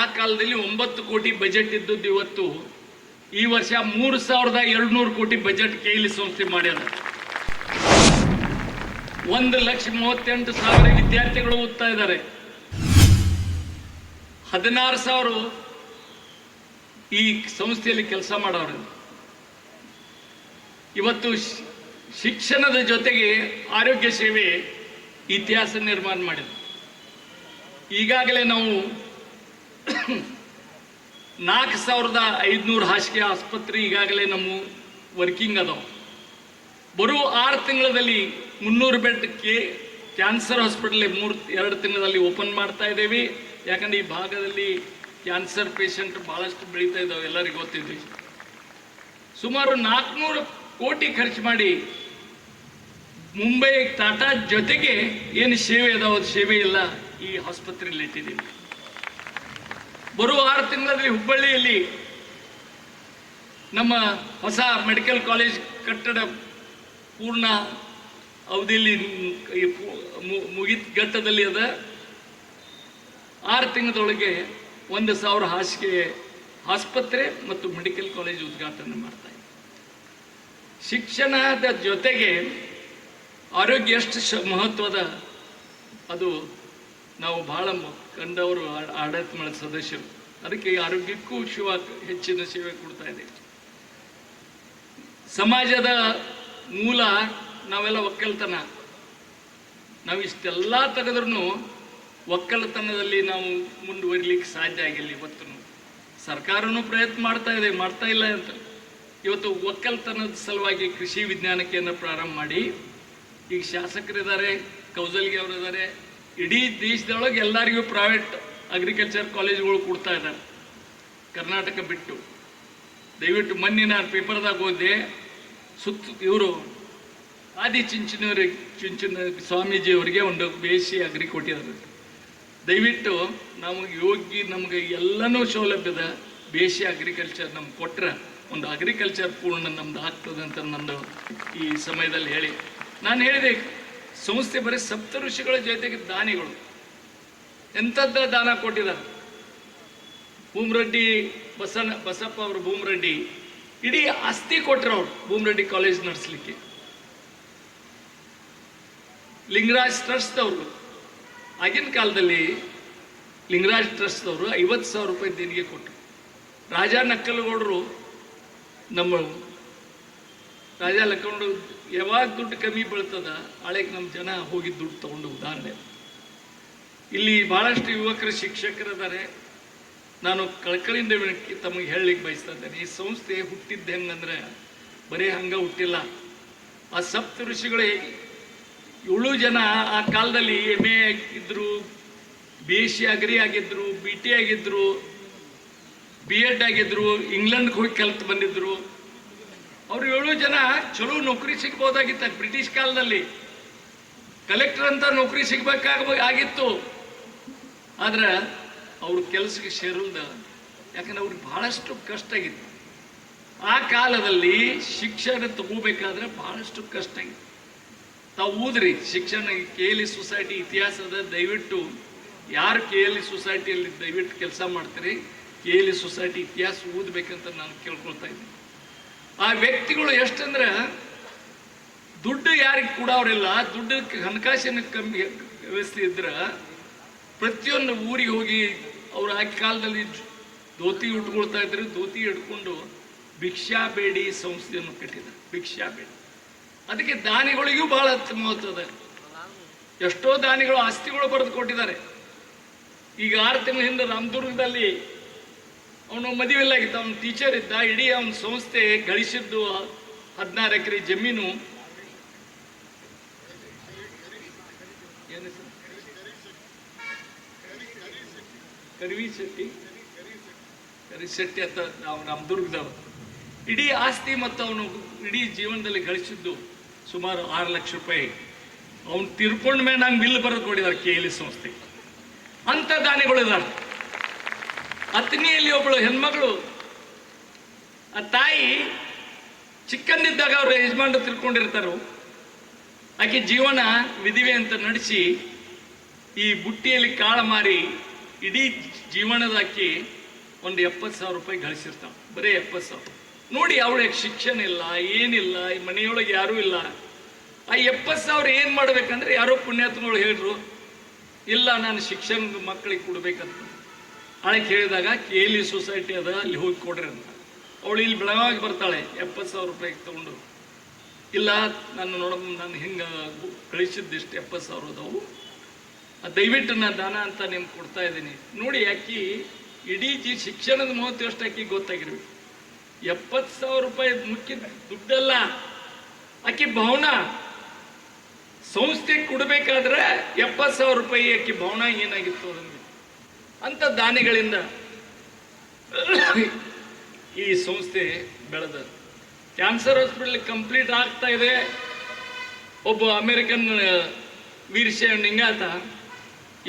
ಆ ಕಾಲದಲ್ಲಿ 9 ಕೋಟಿ ಬಜೆಟ್ ಇದ್ದದ್ದು ಇವತ್ತು ಈ ವರ್ಷ 3,200 ಕೋಟಿ ಬಜೆಟ್ KLE ಸಂಸ್ಥೆ ಮಾಡ್ಯಾರ. 1,38,000 ವಿದ್ಯಾರ್ಥಿಗಳು ಓದ್ತಾ ಇದ್ದಾರೆ. 16,000 ಈ ಸಂಸ್ಥೆಯಲ್ಲಿ ಕೆಲಸ ಮಾಡೋರು. ಇವತ್ತು ಶಿಕ್ಷಣದ ಜೊತೆಗೆ ಆರೋಗ್ಯ ಸೇವೆ ಇತಿಹಾಸ ನಿರ್ಮಾಣ ಮಾಡಿದೆ. ಈಗಾಗಲೇ ನಾವು 4,500 ಹಾಸಿಗೆ ಆಸ್ಪತ್ರೆ ಈಗಾಗಲೇ ನಮ್ಮ ವರ್ಕಿಂಗ್ ಅದಾವ. ಬರೋ 6 ತಿಂಗಳಲ್ಲಿ 300 ಬೆಡ್ ಕ್ಯಾನ್ಸರ್ ಹಾಸ್ಪಿಟಲ್ 2 ತಿಂಗಳಲ್ಲಿ ಓಪನ್ ಮಾಡ್ತಾ ಇದ್ದೇವೆ. ಯಾಕಂದ್ರೆ ಈ ಭಾಗದಲ್ಲಿ ಕ್ಯಾನ್ಸರ್ ಪೇಷಂಟ್ ಬಹಳಷ್ಟು ಬೆಳೀತಾ ಇದ್ದಾವೆ, ಎಲ್ಲರಿಗೂ ಗೊತ್ತಿದೆ. ಸುಮಾರು 400 ಕೋಟಿ ಖರ್ಚು ಮಾಡಿ ಮುಂಬೈ ಟಾಟಾ ಜೊತೆಗೆ ಏನು ಸೇವೆ ಅದಾವ ಸೇವೆ ಎಲ್ಲ ಈ ಆಸ್ಪತ್ರೆಯಲ್ಲಿ ಇಟ್ಟಿದ್ದೀವಿ. ಬರುವ 6 ತಿಂಗಳಲ್ಲಿ ಹುಬ್ಬಳ್ಳಿಯಲ್ಲಿ ನಮ್ಮ ಹೊಸ ಮೆಡಿಕಲ್ ಕಾಲೇಜ್ ಕಟ್ಟಡ ಪೂರ್ಣ ಅವಧಿಯಲ್ಲಿ ಮುಗಿದ ಘಟ್ಟದಲ್ಲಿ ಅದ. 6 ತಿಂಗಳೊಳಗೆ 1,000 ಹಾಸಿಗೆ ಆಸ್ಪತ್ರೆ ಮತ್ತು ಮೆಡಿಕಲ್ ಕಾಲೇಜ್ ಉದ್ಘಾಟನೆ ಮಾಡ್ತಾ ಇದೆ. ಶಿಕ್ಷಣದ ಜೊತೆಗೆ ಆರೋಗ್ಯ ಎಷ್ಟು ಮಹತ್ವದ ಅದು ನಾವು ಬಹಳ ಕಂಡವರು ಆಡಳಿತ ಮಂಡಳಿ ಸದಸ್ಯರು. ಅದಕ್ಕೆ ಆರೋಗ್ಯಕ್ಕೂ ಹೆಚ್ಚಿನ ಸೇವೆ ಕೊಡ್ತಾ ಇದ್ದೇವೆ. ಸಮಾಜದ ಮೂಲ ನಾವೆಲ್ಲ ಒಕ್ಕಲ್ತನ. ನಾವು ಇಷ್ಟೆಲ್ಲ ತೆಗೆದ್ರೂ ಒಕ್ಕಲತನದಲ್ಲಿ ನಾವು ಮುಂದುವರಿಲಿಕ್ಕೆ ಸಾಧ್ಯ ಆಗಿಲ್ಲ. ಇವತ್ತು ಸರ್ಕಾರನೂ ಪ್ರಯತ್ನ ಮಾಡ್ತಾ ಇಲ್ಲ ಅಂತ. ಇವತ್ತು ಒಕ್ಕಲ್ತನದ ಸಲುವಾಗಿ ಕೃಷಿ ವಿಜ್ಞಾನ ಕೇಂದ್ರ ಪ್ರಾರಂಭ ಮಾಡಿ ಈಗ ಶಾಸಕರಿದ್ದಾರೆ, ಕೌಜಲ್ಗಿ ಅವರಿದ್ದಾರೆ. ಇಡೀ ದೇಶದೊಳಗೆ ಎಲ್ಲರಿಗೂ ಪ್ರೈವೇಟ್ ಅಗ್ರಿಕಲ್ಚರ್ ಕಾಲೇಜುಗಳು ಕೊಡ್ತಾ ಇದ್ದಾರೆ, ಕರ್ನಾಟಕ ಬಿಟ್ಟು. ದಯವಿಟ್ಟು ಮೊನ್ನೆ ನಾನು ಪೇಪರ್ದಾಗ ಓದಿದೆ, ಇವರು ಚುಂಚನ ಸ್ವಾಮೀಜಿಯವರಿಗೆ ಒಂದು ಬೇಸಿ ಅಗ್ರಿ ಕೊಟ್ಟಿದ್ದಾರೆ. ದಯವಿಟ್ಟು ನಮಗೆ ಎಲ್ಲನೂ ಸೌಲಭ್ಯದ ಬೇಸಿ ಅಗ್ರಿಕಲ್ಚರ್ ನಮ್ಗೆ ಕೊಟ್ಟರೆ ಒಂದು ಅಗ್ರಿಕಲ್ಚರ್ ಪೂರ್ಣ ನಮ್ದು ಆಗ್ತದೆ ಅಂತ ನಂದು ಈ ಸಮಯದಲ್ಲಿ ಹೇಳಿ ನಾನು ಹೇಳಿದೆ. ಸಂಸ್ಥೆ ಬರೀ ಸಪ್ತ ಋಷಿಗಳ ಜೊತೆಗೆ ದಾನಿಗಳು ಎಂಥದ್ದ ದಾನ ಕೊಟ್ಟಿದ್ದಾರೆ. ಭೂಮರೆಡ್ಡಿ ಬಸಪ್ಪ ಅವರು ಭೂಮರೆಡ್ಡಿ ಇಡೀ ಆಸ್ತಿ ಕೊಟ್ಟರು. ಅವರು ಭೂಮರೆಡ್ಡಿ ಕಾಲೇಜ್ ನಡೆಸಲಿಕ್ಕೆ ಲಿಂಗರಾಜ್ ಟ್ರಸ್ಟ್ದವರು ಆಗಿನ ಕಾಲದಲ್ಲಿ ಲಿಂಗರಾಜ್ ಟ್ರಸ್ಟ್ದವರು 50,000 ರೂಪಾಯಿ ದೇಣಿಗೆ ಕೊಟ್ಟರು. ರಾಜಾ ನಕ್ಕಲಗೌಡರು ನಮ್ಮ ರಾಜಾ ನಕ್ಕಲಗೌಡರು ಯಾವಾಗ ದುಡ್ಡು ಕಮ್ಮಿ ಬೀಳ್ತದ ಆಳೆಗೆ ನಮ್ಮ ಜನ ಹೋಗಿ ದುಡ್ಡು ತಗೊಂಡು ಉದಾಹರಣೆ. ಇಲ್ಲಿ ಬಹಳಷ್ಟು ಯುವಕರು ಶಿಕ್ಷಕರಿದ್ದಾರೆ. ನಾನು ಕಳಕಳಿಯಿಂದ ತಮಗೆ ಹೇಳಲಿಕ್ಕೆ ಬಯಸ್ತಾ ಇದ್ದೇನೆ, ಈ ಸಂಸ್ಥೆ ಹುಟ್ಟಿದ್ದೆ ಹೆಂಗಂದ್ರೆ ಬರೀ ಹಂಗ ಹುಟ್ಟಿಲ್ಲ. ಆ ಸಪ್ತ ಋಷಿಗಳು 7 ಜನ ಆ ಕಾಲದಲ್ಲಿ MA ಆಗಿದ್ರು, BSc ಅಗ್ರಿ ಆಗಿದ್ರು, BT ಆಗಿದ್ರು, B.Ed ಆಗಿದ್ರು, ಇಂಗ್ಲೆಂಡ್ಗೆ ಹೋಗಿ ಕಲ್ತು ಬಂದಿದ್ರು. ಅವರು 7 ಜನ ಚಲೋ ನೌಕರಿ ಸಿಗ್ಬೋದಾಗಿತ್ತು. ಬ್ರಿಟಿಷ್ ಕಾಲದಲ್ಲಿ ಕಲೆಕ್ಟರ್ ಅಂತ ನೌಕರಿ ಆಗಿತ್ತು. ಆದ್ರೆ ಅವ್ರ ಕೆಲಸಕ್ಕೆ ಸೇರಲ್ದ. ಯಾಕಂದ್ರೆ ಅವ್ರಿಗೆ ಬಹಳಷ್ಟು ಕಷ್ಟ ಆಗಿತ್ತು. ಆ ಕಾಲದಲ್ಲಿ ಶಿಕ್ಷಣ ತಗೋಬೇಕಾದ್ರೆ ಬಹಳಷ್ಟು ಕಷ್ಟ ಆಗಿತ್ತು. ತಾವು ಓದ್ರಿ ಶಿಕ್ಷಣ. KLE ಸೊಸೈಟಿ ಇತಿಹಾಸದ ದಯವಿಟ್ಟು ಯಾರು KLE ಸೊಸೈಟಿಯಲ್ಲಿ ದಯವಿಟ್ಟು ಕೆಲಸ ಮಾಡ್ತೀರಿ, KLE ಸೊಸೈಟಿ ಇತಿಹಾಸ ಓದ್ಬೇಕಂತ ನಾನು ಕೇಳ್ಕೊಳ್ತಾ ಇದ್ದೀನಿ. ಆ ವ್ಯಕ್ತಿಗಳು ಎಷ್ಟಂದ್ರೆ ದುಡ್ಡು ಯಾರಿಗೆ ಕೊಡೋರಿಲ್ಲ, ದುಡ್ಡು ಹಣಕಾಸಿನ ಕಮ್ಮಿ ವ್ಯವಸ್ಥೆ ಇದ್ರೆ ಪ್ರತಿಯೊಂದು ಊರಿಗೆ ಹೋಗಿ ಅವ್ರು ಆ ಕಾಲದಲ್ಲಿ ಧೋತಿ ಉಟ್ಕೊಳ್ತಾ ಇದ್ರು. ಧೋತಿ ಹಿಡ್ಕೊಂಡು ಭಿಕ್ಷಾ ಬೇಡಿ ಸಂಸ್ಥೆಯನ್ನು ಕಟ್ಟಿದ್ದಾರೆ. ಭಿಕ್ಷಾ ಬೇಡಿ ಅದಕ್ಕೆ ದಾನಿಗಳಿಗೂ ಬಹಳ ಮಹತ್ವದ. ಎಷ್ಟೋ ದಾನಿಗಳು ಆಸ್ತಿಗಳು ಬರೆದು ಕೊಟ್ಟಿದ್ದಾರೆ. ಈಗ 6 ತಿಂಗಳ ಹಿಂದೆ ರಾಮದುರ್ಗದಲ್ಲಿ ಅವನು ಮದುವೆಲ್ಲಾಗಿತ್ತು. ಅವನು ಟೀಚರ್ ಇದ್ದ. ಇಡೀ ಅವನ ಸಂಸ್ಥೆ ಗಳಿಸಿದ್ದು 16 ಎಕರೆ ಜಮೀನು. ಕರಿಶೆಟ್ಟಿ ಅಂತ ನಾವು ರಾಮದುರ್ಗದವ. ಇಡೀ ಆಸ್ತಿ ಮತ್ತು ಅವನು ಇಡೀ ಜೀವನದಲ್ಲಿ ಗಳಿಸಿದ್ದು ಸುಮಾರು 6 ಲಕ್ಷ ರೂಪಾಯಿ. ಅವನು ತಿರ್ಕೊಂಡ ಮೇಲೆ ನಂಗೆ ಬಿಲ್ ಬರೆದು ಕೊಟ್ಟಿದ್ದಾರೆ KLE ಸಂಸ್ಥೆ. ಅಂಥ ದಾನಿಗಳು ಇದ್ದಾರೆ. ಅತ್ನಿಯಲ್ಲಿ ಒಬ್ಬಳು ಹೆಣ್ಮಗಳು, ಆ ತಾಯಿ ಚಿಕ್ಕಂದಿದ್ದಾಗ ಅವ್ರ ಯಜಮಾನ ತಿಳ್ಕೊಂಡಿರ್ತಾರೋ, ಆಕೆ ಜೀವನ ವಿಧಿವೆ ಅಂತ ನಡೆಸಿ ಈ ಬುಟ್ಟಿಯಲ್ಲಿ ಕಾಳು ಮಾರಿ ಇಡೀ ಜೀವನದಾಕಿ ಒಂದು 70,000 ರೂಪಾಯಿ ಗಳಿಸಿರ್ತಾಳೆ, ಬರೀ 70,000. ನೋಡಿ, ಅವಳಿಗೆ ಶಿಕ್ಷಣ ಇಲ್ಲ, ಏನಿಲ್ಲ, ಈ ಮನೆಯೊಳಗೆ ಯಾರೂ ಇಲ್ಲ. ಆ 70,000 ಏನು ಮಾಡ್ಬೇಕಂದ್ರೆ ಯಾರೋ ಪುಣ್ಯಾತ್ಮಗಳು ಹೇಳಿದ್ರು, ಇಲ್ಲ ನಾನು ಶಿಕ್ಷಣ ಮಕ್ಕಳಿಗೆ ಕೊಡ್ಬೇಕಂತ. ಅವಳಿಗೆ ಹೇಳಿದಾಗ KLE ಸೊಸೈಟಿ ಅದ, ಅಲ್ಲಿ ಹೋಗಿ ಕೊಡ್ರಿ ಅಂತ. ಅವಳು ಇಲ್ಲಿ ಬೆಳಗಾಗಿ ಬರ್ತಾಳೆ 70,000 ರೂಪಾಯಿಗೆ ತೊಗೊಂಡು. ಇಲ್ಲ ನಾನು ನೋಡಮ್ಮ, ನಾನು ಹಿಂಗೆ ಕಳಿಸಿದ್ದಿಷ್ಟು 70,000 ಅದಾವು, ದಯವಿಟ್ಟು ನಾನು ದಾನ ಅಂತ ನಿಮ್ಗೆ ಕೊಡ್ತಾ ಇದ್ದೀನಿ. ನೋಡಿ, ಆಕಿ ಇಡೀ ಶಿಕ್ಷಣದ ಮಹತ್ವ ಎಷ್ಟು ಆಕಿ ಗೊತ್ತಾಗಿರ್ಬೇಕು. 70,000 ರೂಪಾಯಿ ಮುಖ್ಯ ದುಡ್ಡಲ್ಲ, ಆಕಿ ಭಾವನಾ. ಸಂಸ್ಥೆಗೆ ಕೊಡಬೇಕಾದ್ರೆ 70,000 ರೂಪಾಯಿ ಆಕಿ ಭಾವನಾ ಏನಾಗಿತ್ತು ಅದನ್ನು. ಅಂತ ದಾನಿಗಳಿಂದ ಈ ಸಂಸ್ಥೆ ಬೆಳೆದ. ಕ್ಯಾನ್ಸರ್ ಹಾಸ್ಪಿಟಲ್ ಕಂಪ್ಲೀಟ್ ಆಗ್ತಾ ಇದೆ. ಒಬ್ಬ ಅಮೆರಿಕನ್ ವೀರಶೈವ ನಿಂಗಾತ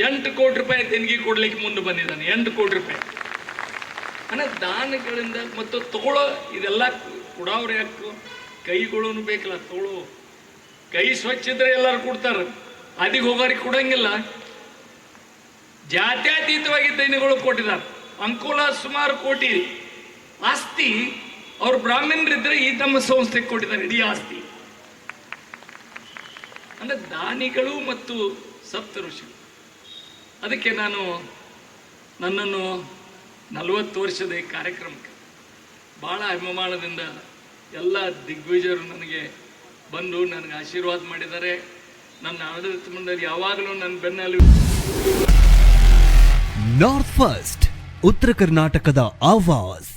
8 ಕೋಟಿ ರೂಪಾಯಿ ದೇಣಿಗೆ ಕೊಡ್ಲಿಕ್ಕೆ ಮುಂದೆ ಬಂದಿದ್ದಾನೆ. 8 ಕೋಟಿ ರೂಪಾಯಿ ಅನ್ನೋ ದಾನಗಳಿಂದ. ಮತ್ತು ತಗೊಳ್ಳೋ ಇದೆಲ್ಲ ಕೊಡೋರು ಯಾಕೆ ಕೈಗಳೂ ಬೇಕಲ್ಲ, ತಗೊಳ್ಳೋ ಕೈ ಸ್ವಚ್ಛ ಇದ್ರೆ ಎಲ್ಲರೂ ಕೊಡ್ತಾರೆ, ಅದಿಗೆ ಹೋಗೋರಿಗೆ ಕೊಡಂಗಿಲ್ಲ. ಜಾತ್ಯತೀತವಾಗಿ ದೇಣಿಗೆಗಳು ಕೊಟ್ಟಿದ್ದಾರೆ. ಅಂಕೋಲ ಸುಮಾರು ಕೋಟಿ ಆಸ್ತಿ ಅವ್ರು ಬ್ರಾಹ್ಮಣರಿದ್ರೆ ಈ ನಮ್ಮ ಸಂಸ್ಥೆಗೆ ಕೊಟ್ಟಿದ್ದಾರೆ ಇಡೀ ಆಸ್ತಿ. ಅಂದ್ರೆ ದಾನಿಗಳು ಮತ್ತು ಸಪ್ತ ಋಷಿಗಳು. ಅದಕ್ಕೆ ನನ್ನನ್ನು 40 ವರ್ಷದ ಈ ಕಾರ್ಯಕ್ರಮಕ್ಕೆ ಭಾಳ ಅಭಿಮಾನದಿಂದ ಎಲ್ಲ ದಿಗ್ವಿಜಯರು ನನಗೆ ಬಂದು ನನಗೆ ಆಶೀರ್ವಾದ ಮಾಡಿದ್ದಾರೆ. ನನ್ನ ಆಡಳಿತ ಮಂಡಳಿ ಯಾವಾಗಲೂ ನನ್ನ ಬೆನ್ನಲ್ಲಿ. ನಾರ್ತ್ ಫಸ್ಟ್, ಉತ್ತರ ಕರ್ನಾಟಕದ ಆವಾಜ್.